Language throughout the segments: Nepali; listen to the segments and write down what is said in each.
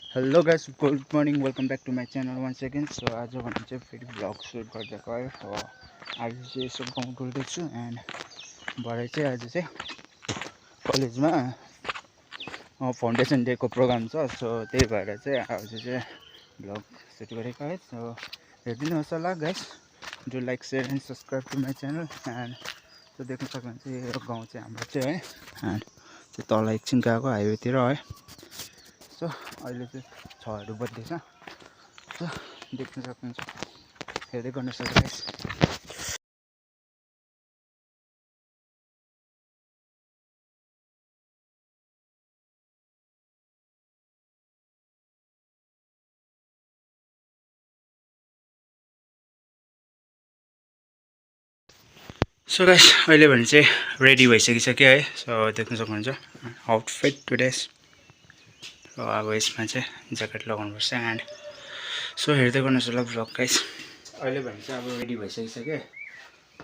Hello guys, good morning, welcome back to my channel one second. So आज भने चाहिँ फेरि भ्लग सुट गरिदिएको है। आज चाहिँ यसो गाउँ डुल्दैछु एन्ड भरे चाहिँ आज चाहिँ कलेजमा फाउन्डेसन डेको प्रोग्राम छ। सो त्यही भएर चाहिँ आज चाहिँ भ्लग सुट गरेको है। सो हेरिदिनुहोस् होला guys, do like share and subscribe to my channel. And so देख्न सक्नुहुन्छ यो गाउँ चाहिँ हाम्रो चाहिँ है। एन्ड त्यो तल एकछिन गएको हाइवेतिर है। सो अहिले चाहिँ 6 बज्दैछ। सो देख्न सक्नुहुन्छ, हेर्दै गर्न सक्नुहुन्छ। सो गाइस, अहिले भने चाहिँ रेडी भइसकिसक्यो है। सो देख्न सक्नुहुन्छ आउटफिट टुडेस। र अब यसमा चाहिँ ज्याकेट लगाउनुपर्छ एन्ड सो हेर्दै गर्नुहोस् होला भ्लग गाइस। अहिले भने चाहिँ अब रेडी भइसकिसक्यो।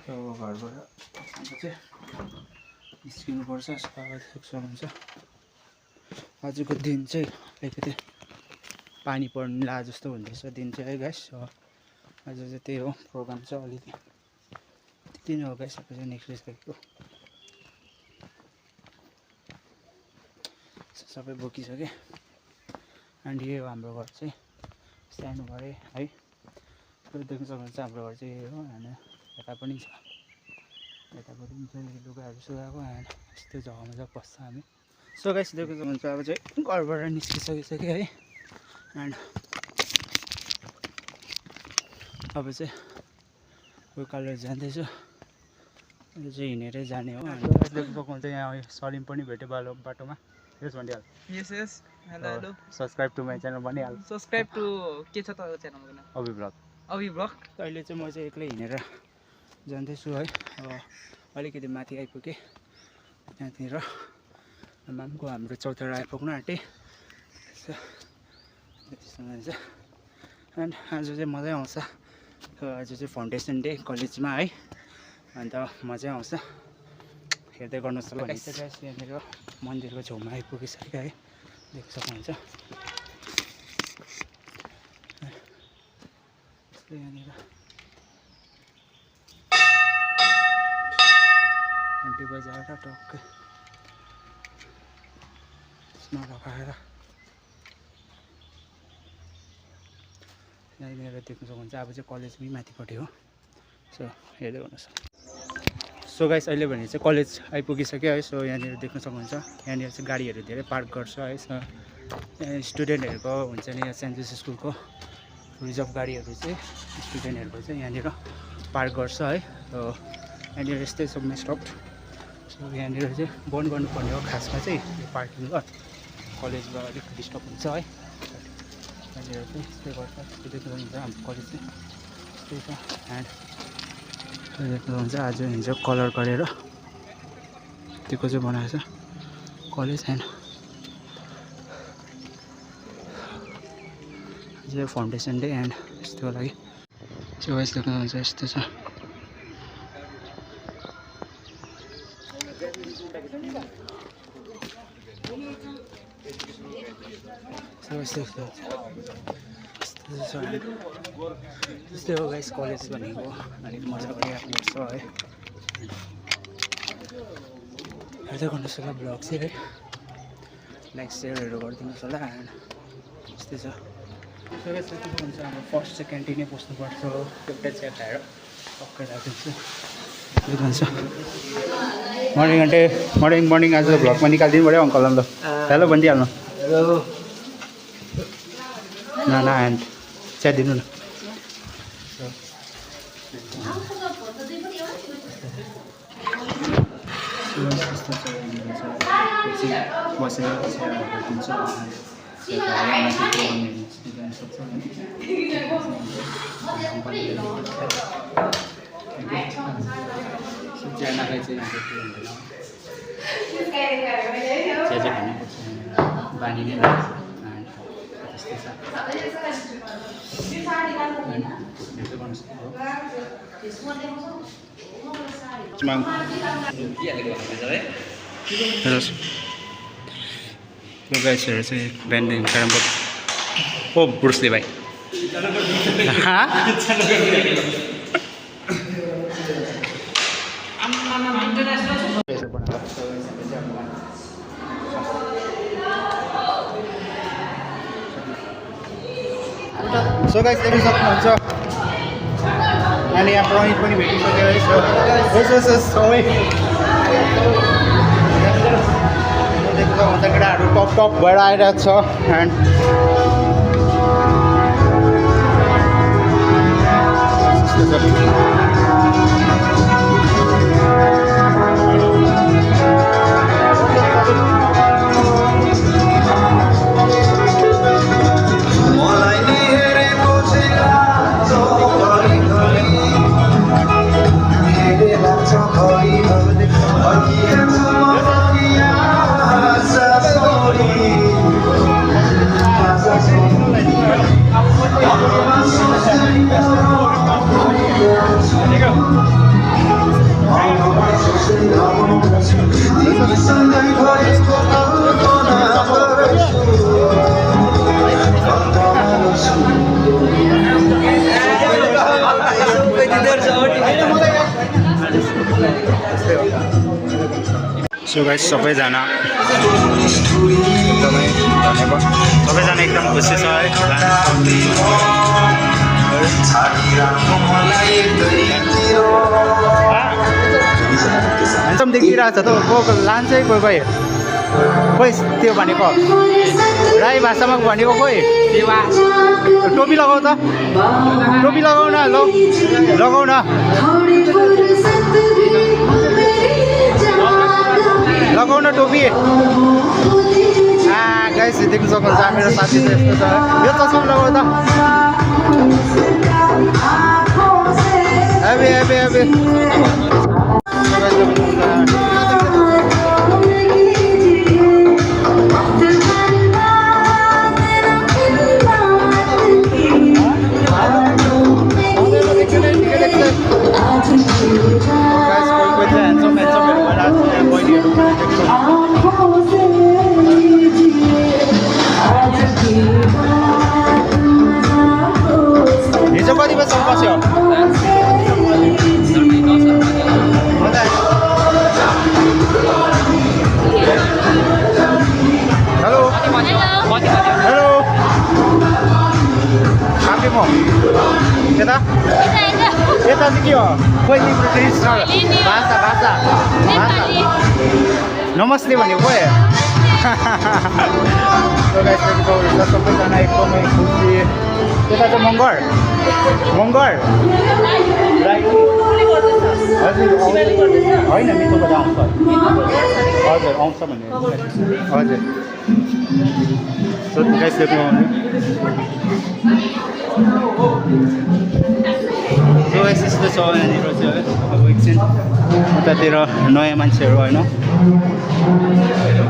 सो घरबाट अब चाहिँ निस्किनुपर्छ। सो अब देख्न सक्नुहुन्छ आजको दिन चाहिँ अलिकति पानी पर्ला जस्तो हुँदैछ दिन चाहिँ है गाइस। सो आज चाहिँ त्यही हो प्रोग्राम चाहिँ अलिकति त्यति नै हो गाइस। अब चाहिँ नेक्स्ट डेको सबै बोकिसकेँ एन्ड यो हाम्रो घर चाहिँ सानो घरै है। देख्न सक्नुहुन्छ हाम्रो घर चाहिँ यो हो। होइन यता पनि छ, यतापट्टि पनि छ लुगाहरू सुकाएको एन्ड यस्तो जग्गामा चाहिँ बस्छ हामी। सो गाइस, देख्न सक्नुहुन्छ अब चाहिँ घरबाट निस्किसकिसक्यो है। एन्ड अब चाहिँ कलेज जाँदैछु। यो चाहिँ हिँडेरै जाने हो। अनि देख्न सक्नुहुन्छ यहाँ सलिम पनि भेट्यो बाटोमा। यस भनिहाल। Yes yes hello hello subscribe to my channel भनिहाल। सब्सक्राइब टु के छ तपाईँको च्यानलको नाम? अभि भ्लग। अभि भ्लग। अहिले चाहिँ म चाहिँ एक्लै हिँडेर जाँदैछु है। अब अलिकति माथि आइपुगेँ। त्यहाँतिर मामको हाम्रो चौतारा आइपुग्न आँटेँ। त्यस्तो एन्ड आज चाहिँ मजै आउँछ। आज चाहिँ फाउन्डेसन डे कलेजमा है। अन्त मजै आउँछ, हेर्दै गर्नुहोस् होला। यहाँनिर मन्दिरको छेउमा आइपुगिसक्यो है, देख्न सक्नुहुन्छ। यहाँनिर घन्टी बजाएर टक्कै यसमा लगाएर यहाँनिर देख्न सक्नुहुन्छ। अब चाहिँ कलेजमै माथिपट्टि हो। सो हेर्दै गर्नुहोस्। सो गाइस, अहिले भने चाहिँ कलेज आइपुगिसक्यो है। सो यहाँनिर देख्न सक्नुहुन्छ यहाँनिर चाहिँ गाडीहरू धेरै पार्क गर्छ है। सो यहाँ स्टुडेन्टहरूको हुन्छ नि, यहाँ सेन्ट जोसेफ स्कुलको रिजर्भ गाडीहरू चाहिँ स्टुडेन्टहरूको चाहिँ यहाँनिर पार्क गर्छ है। सो यहाँनिर यस्तै छ स्टप। सो यहाँनिर चाहिँ बन्द गर्नुपर्ने हो खासमा चाहिँ यो पार्किङ ल। कलेजमा अलिक डिस्टर्ब हुन्छ है। यहाँनिर चाहिँ यस्तै गर्छ। त्यो देख्न सक्नुहुन्छ हाम्रो कलेज चाहिँ यस्तै छ। एन्ड देख्नुहुन्छ आज हिजो कलर गरेर त्यतिको चाहिँ बनाएको छ कलेज। एन्ड आज फाउन्डेसन डे एन्ड यस्तोको लागि चाहिँ वाइस देख्नुहुन्छ यस्तो छ। त्यस्तै हो गाइस कलेज भनेको। अलिक मजाले राख्नुपर्छ है। हेर्दै गर्नुहोस् होला ब्लग चाहिँ है। लाइक सेयरहरू गरिदिनुहोस् होला। एन्ड यस्तै छ। सो गाइस, यति हुन्छ हाम्रो फर्स्ट चाहिँ क्यान्टिनै पस्नुपर्छ। एउटा चिया खाएर पक्कै राखिदिन्छु। के भन्छ मर्निङ आन्टी, मर्निङ आज भ्लगमा निकालिदिनु पऱ्यो अङ्कललाई ल। हेलो भनिदिइहाल्नु। हेलो नाना एन्ड चिया दिनु न। बसेर चियाहरू दिन्छ। चिया नखाइ चाहिँ चिया चाहिँ खानुपर्छ, बानी नै लाग्छ। त्यस्तै छ। गाइसहरू चाहिँ बिहानदेखि क्यारम बोर्ड ओ ब्रुसली भाइ सो गाइस देख्न सक्नुहुन्छ अनि यहाँ प्रमित पनि भेटिसक्यो है सो सबै देख्न सक्नुहुन्छ केटाहरू टप भएर आइरहेको छ एन्ड सो गाइस सबैजना एकदमै धन्यवाद सबैजना एकदम खुसी छ है एकदम देखिरहेको छ त लान्छ है कोही खोइ त्यो भनेको राई भाषामा भनेको खोइ टोपी लगाऊ त टोपी लगाऊ न लगाऊ न लगाउ न टोपी गाइस देख्न सक्नुहुन्छ मेरो साथी चाहिँ यस्तो छ यो चस्मा लगाउ त हेबी हिजो कति बजीसम्म बस्यो हेलो हेलो काफी म यता यता चाहिँ के हो खोइ ट्रेडिसनल भाषा नमस्ते भनेको खोइ सबैजना एकदमै खुसी यता चाहिँ मगर हजुर होइन मिठोबाट आउँछ हजुर आउँछ भने हजुर गाइस देख्नु सो यस्तो छ यहाँनिर चाहिँ अब एकछिन उतातिर नयाँ मान्छेहरू होइन हेलो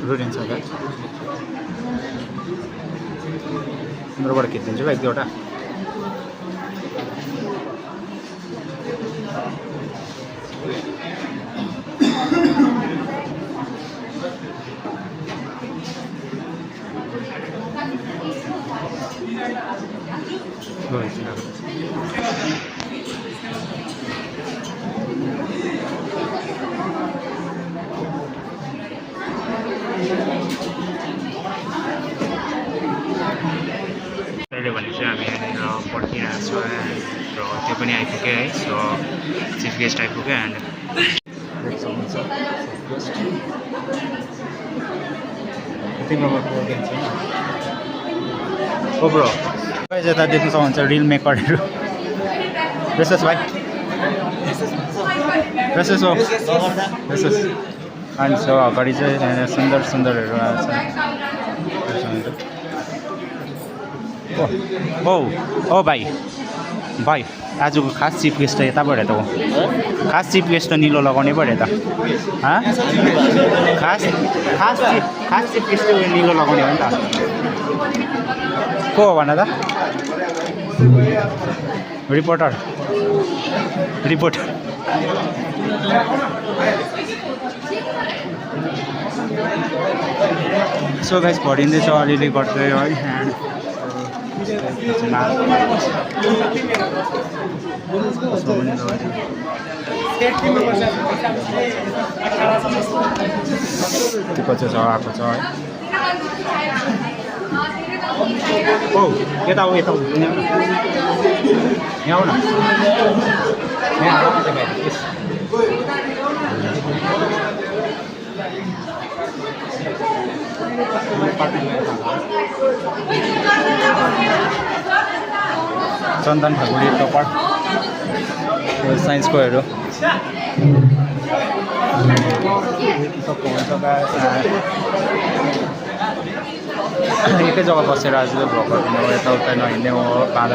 रुडिन्छ क्या मेरोबाट खिचिदिन्छु एक दुईवटा अहिले भने चाहिँ हामी यहाँनिर पर्खिरहेको छौँ र त्यो पनि आइपुग्यो है सो चिफ गेस्ट आइपुग्यो एन्ड ब्रो यता देख्न सक्नुहुन्छ रिल मेकरहरू बेसोस भाइ बेसोस हो बेसोस अनि सो अगाडि चाहिँ यहाँनिर सुन्दर सुन्दरहरू आएको छ। ओ भाइ भाइ आजको खास चिफ गेस्ट त यताबाट त हो। खास चिफ गेस्ट त निलो लगाउने पऱ्यो त। खास चिफ गेस्ट त निलो लगाउने हो नि त। को हो भन त? रिपोर्टर। सो गाइस भरिँदैछ अलिअलि गर्दै है। पछि छ आएको छ है। ओ यता हो यहाँ आऊ न। चन्दन ठकुरी टपर साइन्सकोहरू एकै जग्गा बसेर आज चाहिँ भर्खर हुने हो। यताउता नहिँड्ने हो बाह्र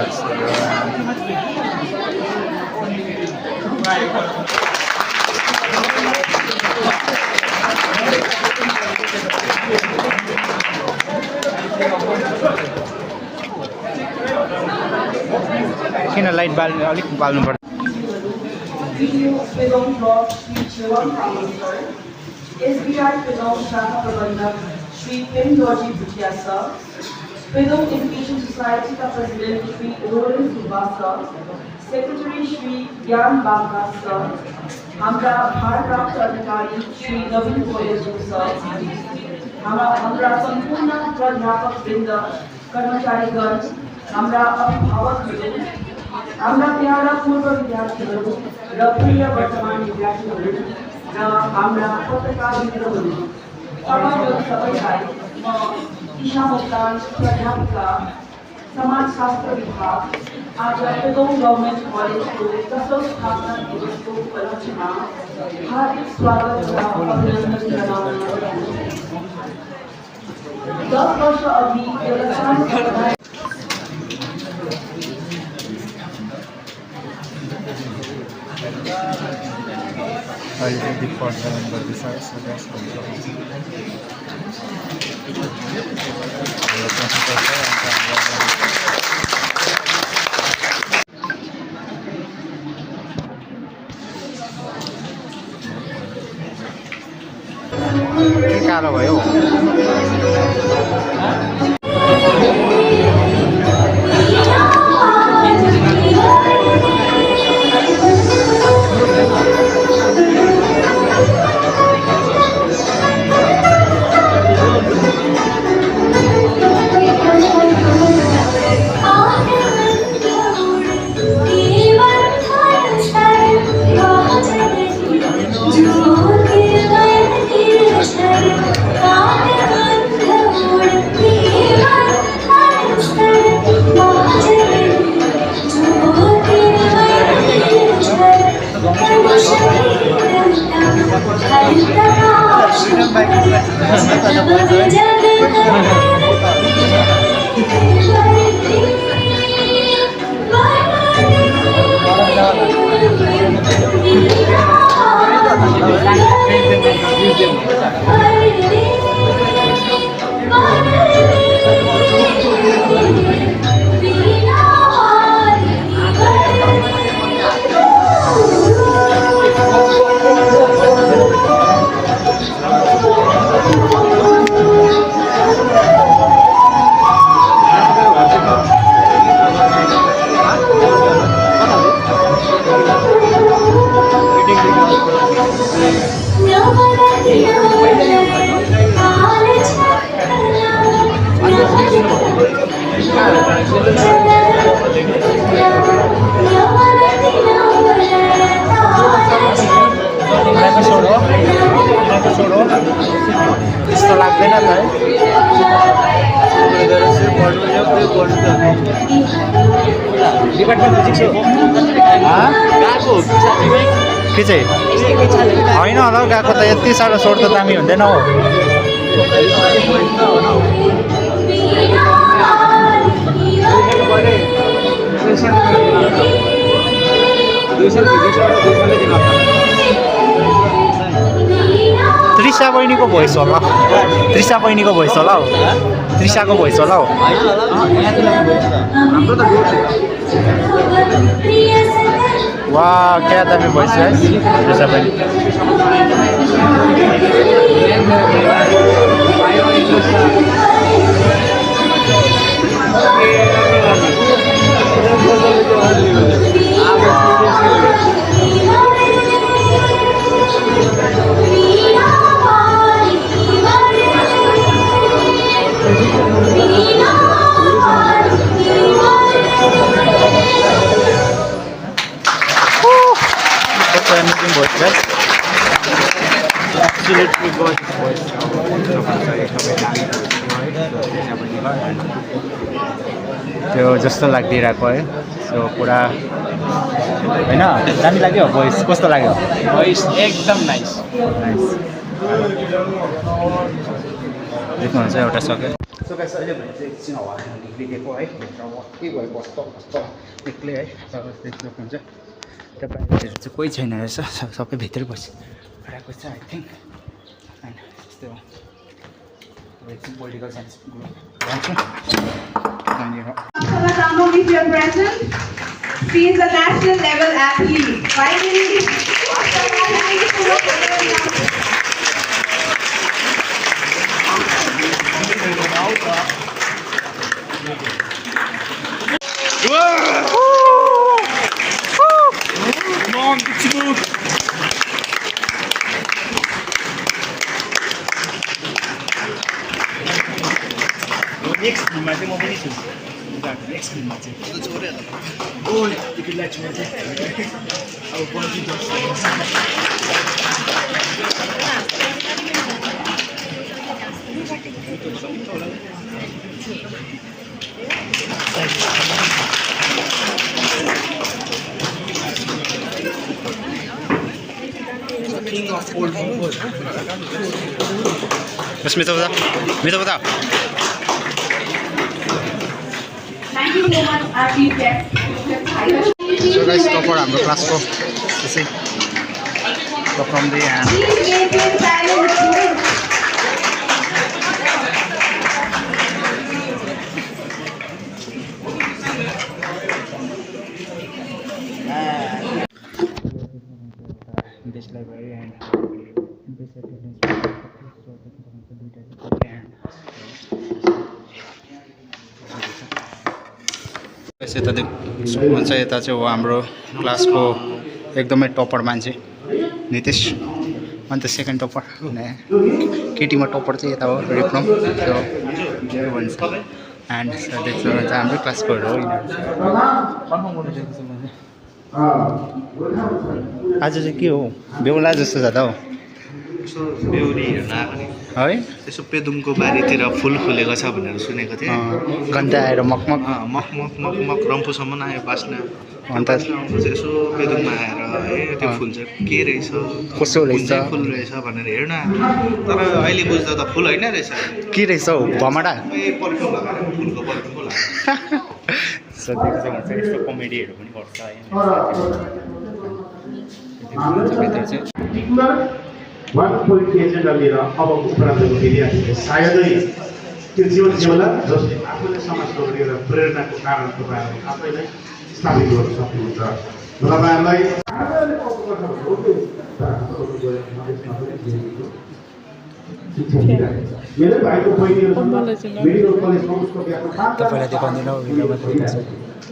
किन लाइट बाल्ने अलिक बाल्नु पर्छ। SBI Pedong Shaha Prabandhak Shri Pen Georgie Bhutia Sir, Pedong Education Society का President Shri Roland Subha Sir, Secretary Shri Gyan Bagha Sir, हमारा भारप्राप्त अधिकारी श्री नवीन कोयलजी Sir, हमारा संपूर्ण प्राध्यापक वृंद, कर्मचारीगण, हमारा अभिभावकहरू, हमारा प्यारा पूर्व विद्यार्थीहरू र प्रिय वर्तमान विद्यार्थीहरू र हाम्रा पत्रकार मित्रहरू, तपाईँहरू सबैलाई म ईशा मोक्तान प्राध्यापिका समाजशास्त्र विभाग आज पेदोङ गभर्मेन्ट कलेजको 10औं स्थापना दिवसको उपलक्ष्यमा हार्दिक स्वागत र अभिनन्दन जनाउन चाहन्छु। 10 वर्ष अघि एउटा सानो समुदाय अहिले डिपार्टमेन्ट गर्दैछ के कालो भयो? त्यस्तो लाग्दैन त है। डिपार्टमेन्ट फिजिक्स हो। के चाहिँ होइन होला हौ गएको त यति साह्रो सोर त दामी हुँदैन हौ त्रिषा बहिनीको भोइस होला त्रिषा बहिनीको भोइस होला हौ त्रिषाको भोइस होला हौ वा क्या दामी भोइस है त्रिषा बहिनी त्यो जस्तो लागिरहेको है सो पुरा होइन दामी लाग्यो भोइस कस्तो लाग्यो भोइस एकदम नाइस नाइस देख्नुहुन्छ एउटा सक्यो सो गाइस अहिले भने चाहिँ एकछिन हावा निक्लिदिएको है के भयो कस्तो कस्तो निक्ले है देख्न सक्नुहुन्छ त्यो बाहिरतिर चाहिँ कोही छैन रहेछ सबै भित्रै बसिरहेको छ आई थिङ्क होइन त्यस्तो एकछिन पोलिटिकल साइन्स जान्छु If you're present, she is a national level athlete. Finally, next फिल्ममा चाहिँ म पनि छु नेक्स्ट फिल्ममा चाहिँ ओ टिकट लाग्छु म चाहिँ अब बल्छी बस मित्र बता thank you so much, architect. So guys, topper हाम्रो क्लासको त्यसै from the end. This library and this भन्छ यता चाहिँ हो हाम्रो क्लासको एकदमै टपर मान्छे नितेश अन्त सेकेन्ड टपर केटीमा टपर चाहिँ यता हो रिप्लम त्यो भन्छ एन्ड देख्नुहुन्छ हाम्रो क्लासकोहरू हो आज चाहिँ के हो बेहुला जस्तो छ त हौ बेहुली हेर्न आएको नि है यसो पेदुङको बारीतिर फुल फुलेको छ भनेर सुनेको थिएँ घन्टा आएर मकमक मक रम्फूसम्म आयो बास्ना अन्त यसो पेदुङमा आएर त्यो फुल चाहिँ के रहेछ कसो रहेछ फुल रहेछ भनेर हेर्न तर अहिले बुझ्दा त फुल होइन रहेछ के रहेछ हौ भमडा पर्फ्युम लगाएर फुलको पर्फ्युम लगाएर यस्तो कमेडीहरू पनि गर्छ है वान पोइन्ट एजेन्डा लिएर अब उपराष्ट्रपति विद्यार्थीले सायदै त्यो जीवन जीवनला जसले आफूले समाजको एउटा प्रेरणाको कारण तपाईँहरू आफैलाई स्थापित गर्न सक्नुहुन्छ र तपाईँहरूलाई मेरै भाइको बहिनीहरू मेडिकल कलेजमा उसको बिहामा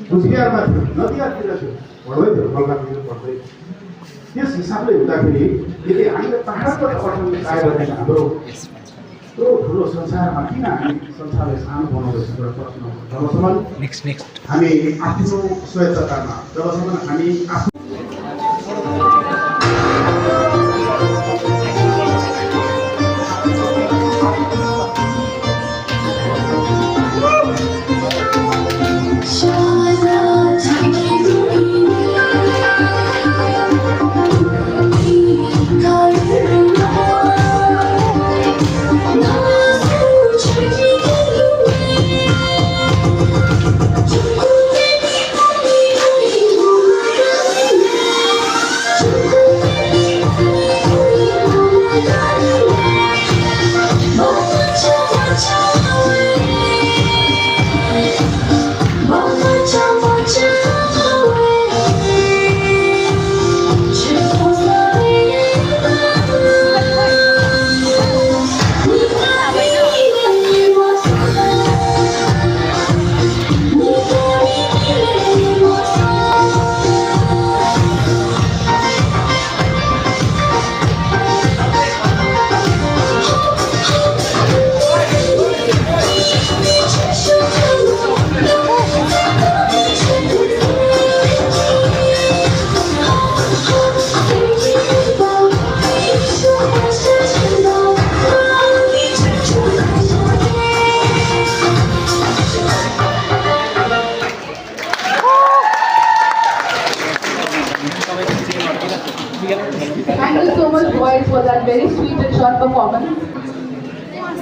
कुचबिहारमा थियो नदियातिर थियो पढ्दै थियो कलकत्तातिर पढ्दै त्यस हिसाबले हुँदाखेरि यदि हामीले पाहाडबाट पठाउने चाह्यो भने हाम्रो यत्रो ठुलो संसारमा किन हामी संसारलाई सानो बनाउँदैछौँ एउटा प्रश्न हो जबसम्म हामी आफ्नो स्वायत्ततामा जबसम्म हामी आफ्नो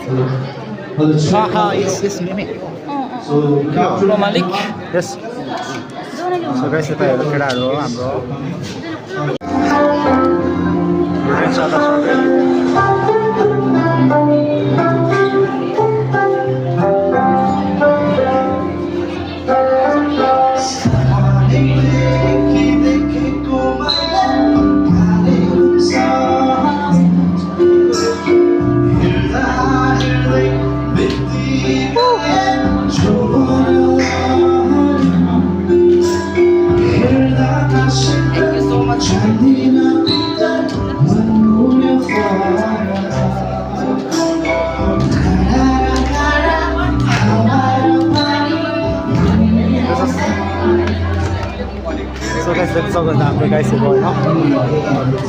Haha, it's Mimi. Hello मालिक Yes. So guys, यता हेर्नु केटाहरू हो हाम्रो So guys, that's all the time guys are going on.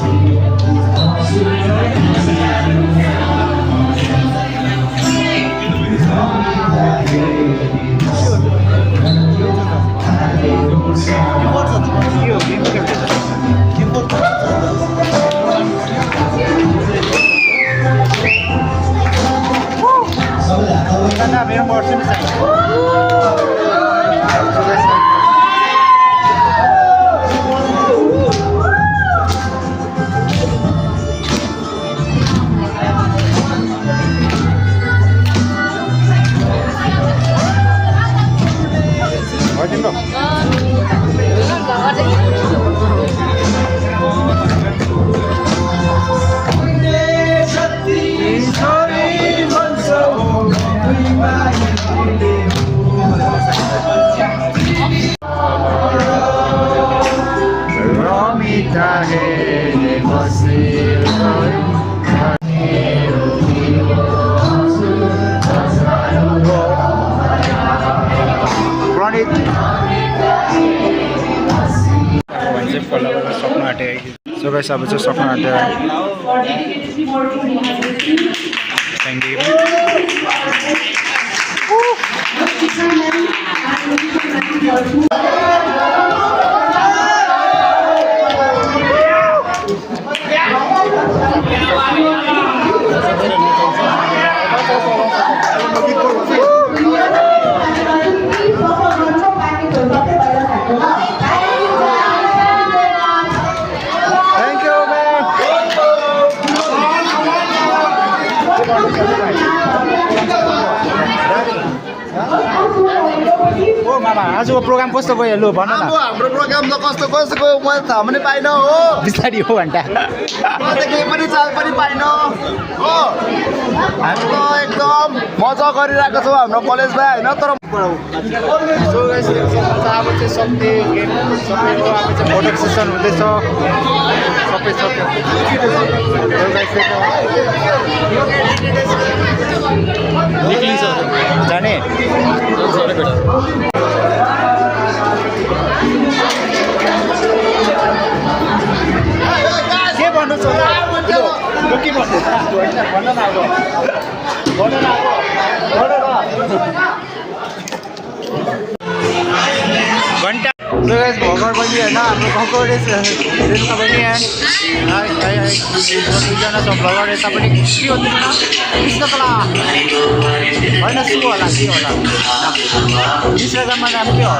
So guys, अब चाहिँ सक्नु आँट्यो। Thank you. ओ मामा आजको प्रोग्राम कस्तो गयो लु भन न हाम्रो प्रोग्राम त कस्तो कस्तो गयो मैले थाहा पनि पाइनँ हो बिस्तारी हो घन्टा म त केही पनि चाल पनि पाइनँ हो हामी त एकदम मजा गरिरहेको छौँ हाम्रो कलेजमा होइन तर सो गाइस अब चाहिँ सबै गेम सबै हो अब चाहिँ फोटो सेसन हुँदैछ सबै सक्यो गाइस निक्लिन्छ जाने के भन्नु छ के भन्नु भन्न न अब भन्न न घन्टा भर्खर बहिनी होइन हाम्रो गाउँको रेणुका बहिनी दुईजना छ भ्लगर यता पनि के हो तिम्रो कृष्णकला होइन के होला इन्स्टाग्राममा नाम के हो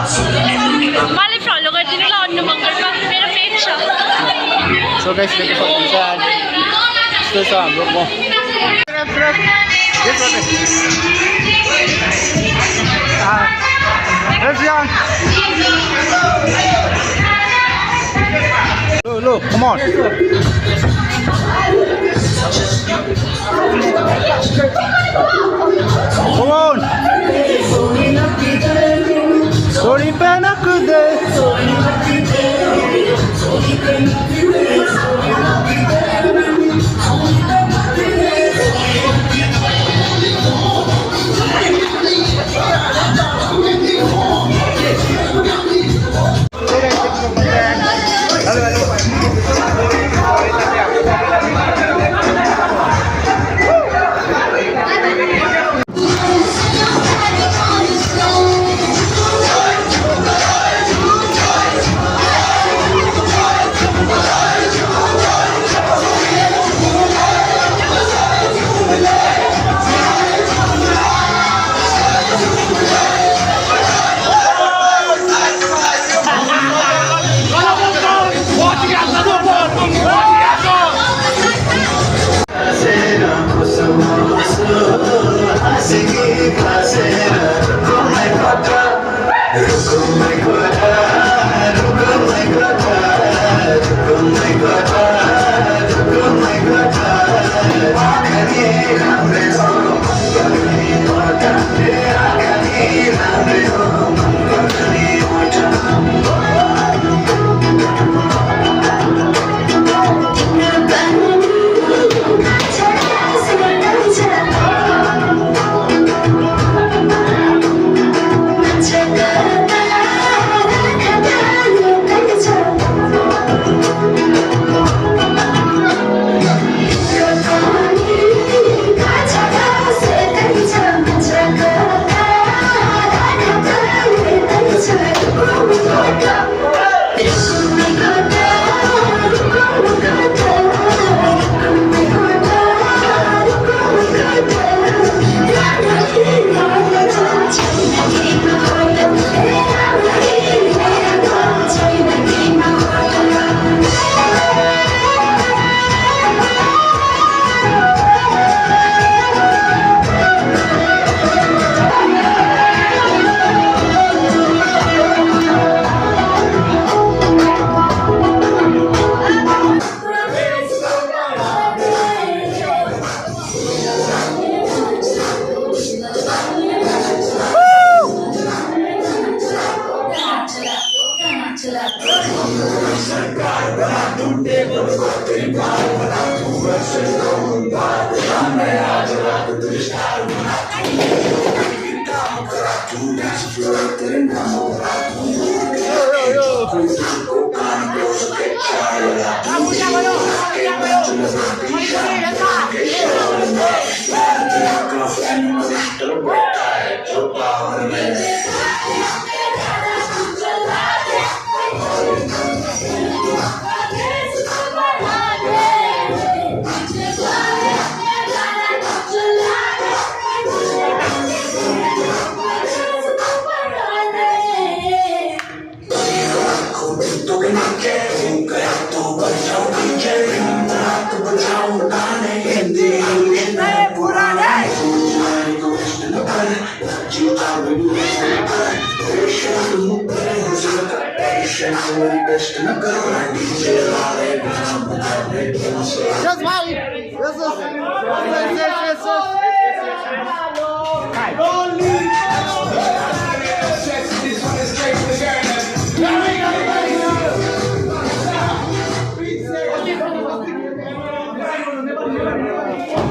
मलाई फलो गरिदिनु ल अन्नु मङ्गलमा मेरो पेज छ सो गाइस देख्न सक्नुहुन्छ यस्तो छ हाम्रो Look, come on. Come on. Sorry, pena kude.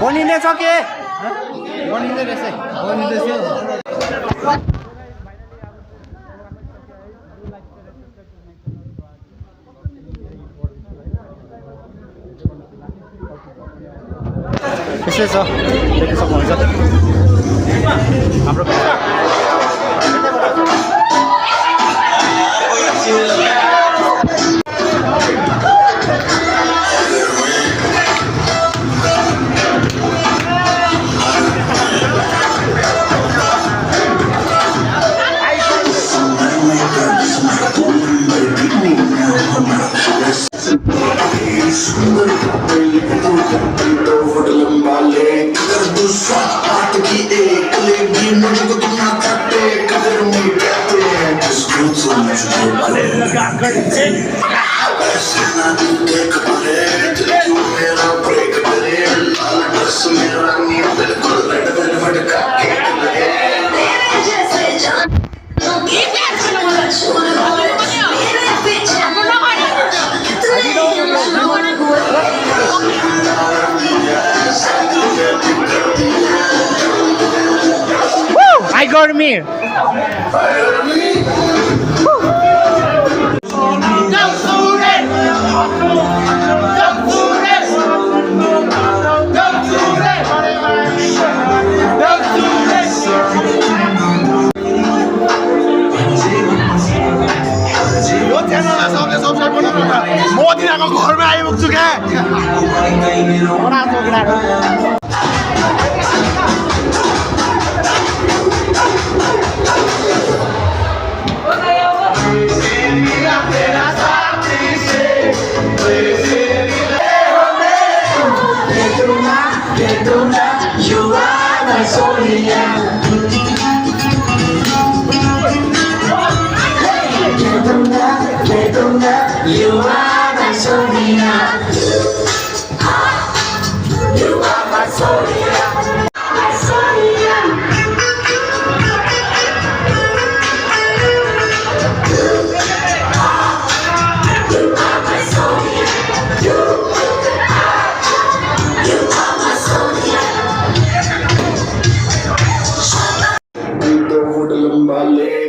बनिँदैछ के बनिँदै रहेछ यसै छ देख्न सक्नुहुन्छ हाम्रो I got me. मोदीको घरमा आइपुग्छु क्या You are my Sonia. You are my Sonia. My Sonia. You are my Sonia. You are my Sonia. लंबा ले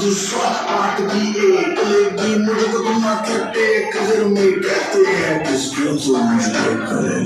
दूसरा आठ की एक लेगी मुझको तुम कहते कदर में कहते हैं किस क्यों तो मुझे करे